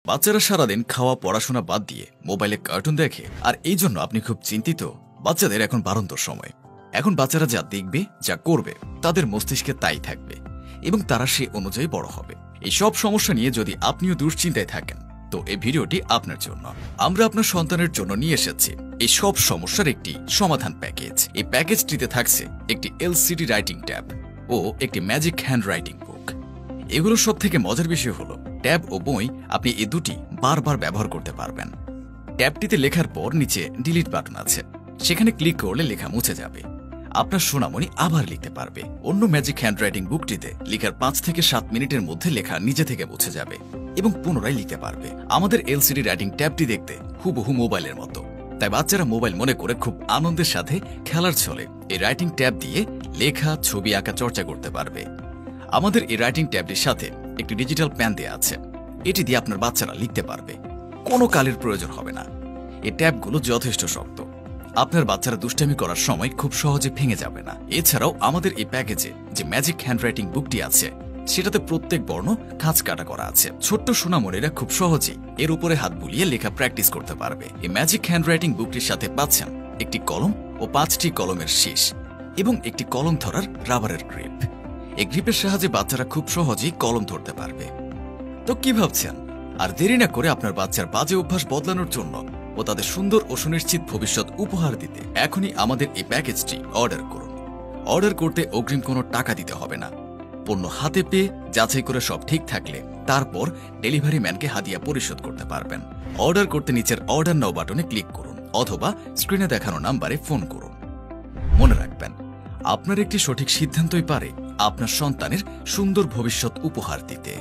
বাচ্চারা সারাদিন খাওয়া পড়াশোনা বাদ দিয়ে মোবাইলে কার্টুন দেখে, আর এই জন্য আপনি খুব চিন্তিত। বাচ্চাদের এখন বাড়ন্তর সময়। এখন বাচ্চারা যা দেখবে, যা করবে, তাদের মস্তিষ্কে তাই থাকবে এবং তারা সে অনুযায়ী বড় হবে। এই সব সমস্যা নিয়ে যদি আপনিও দুশ্চিন্তায় থাকেন, তো এই ভিডিওটি আপনার জন্য। আমরা আপনার সন্তানের জন্য নিয়ে এসেছি এই সব সমস্যার একটি সমাধান প্যাকেজ। এই প্যাকেজটিতে থাকছে একটি এলসিডি রাইটিং ট্যাব ও একটি ম্যাজিক হ্যান্ড রাইটিং বুক। এগুলো সব থেকে মজার বিষয় হলো, ট্যাব ও বই আপনি এই দুটি বারবার ব্যবহার করতে পারবেন। ট্যাবটিতে লেখার পর নিচে ডিলিট বাটন আছে, সেখানে ক্লিক করলে লেখা মুছে যাবে। আপনার সোনামণি আবার লিখতে পারবে। অন্য ম্যাজিক হ্যান্ডরাইটিং বুকটিতে লেখার 5 থেকে 7 মিনিটের মধ্যে লেখা নিজে থেকে মুছে যাবে এবং পুনরায় লিখতে পারবে। আমাদের এলসিডি রাইটিং ট্যাবটি দেখতে হুবহু মোবাইলের মতো, তাই বাচ্চারা মোবাইল মনে করে খুব আনন্দের সাথে খেলার ছলে এই রাইটিং ট্যাব দিয়ে লেখা, ছবি আঁকা চর্চা করতে পারবে। আমাদের এই রাইটিং ট্যাবটির সাথে একটি ডিজিটাল পেন দেয়া আছে, এটি দিয়ে আপনার বাচ্চারা লিখতে পারবে। কোনো কালির প্রয়োজন হবে না। এই ট্যাবগুলো যথেষ্ট শক্ত, আপনার বাচ্চারা দুষ্টামি করার সময় খুব সহজে ভেঙে যাবে না। এছাড়াও আমাদের এই প্যাকেজে যে ম্যাজিক হ্যান্ডরাইটিং বুকটি আছে, সেটাতে প্রত্যেক বর্ণ খাঁজ কাটা করা আছে। ছোট্ট সোনামণিরা খুব সহজেই এর উপরে হাত বুলিয়ে লেখা প্র্যাকটিস করতে পারবে। এই ম্যাজিক হ্যান্ডরাইটিং বুকটির সাথে পাচ্ছেন একটি কলম ও 5টি কলমের শীষ এবং একটি কলম ধরার রাবারের গ্রিপ। এই গ্রিপের সাহায্যে বাচ্চারা খুব সহজেই কলম ধরতে পারবে। তো কি ভাবছেন? আর দেরি না করে আপনার বাচ্চার বাজে অভ্যাস বদলানোর জন্য ও তাদের সুন্দর ও সুনিশ্চিত ভবিষ্যৎ উপহার দিতে এখনই আমাদের এই প্যাকেজটি অর্ডার করুন। অর্ডার করতে অগ্রিম কোনো টাকা দিতে হবে না। পণ্য হাতে পেয়ে যাচাই করে সব ঠিক থাকলে তারপর ডেলিভারি ম্যানকে হাদিয়া পরিশোধ করতে পারবেন। অর্ডার করতে নিচের অর্ডার নাও বাটনে ক্লিক করুন অথবা স্ক্রিনে দেখানো নাম্বারে ফোন করুন। মনে রাখবেন, আপনার একটি সঠিক সিদ্ধান্তই পারে আপনার সন্তানের সুন্দর ভবিষ্যৎ উপহার দিতে।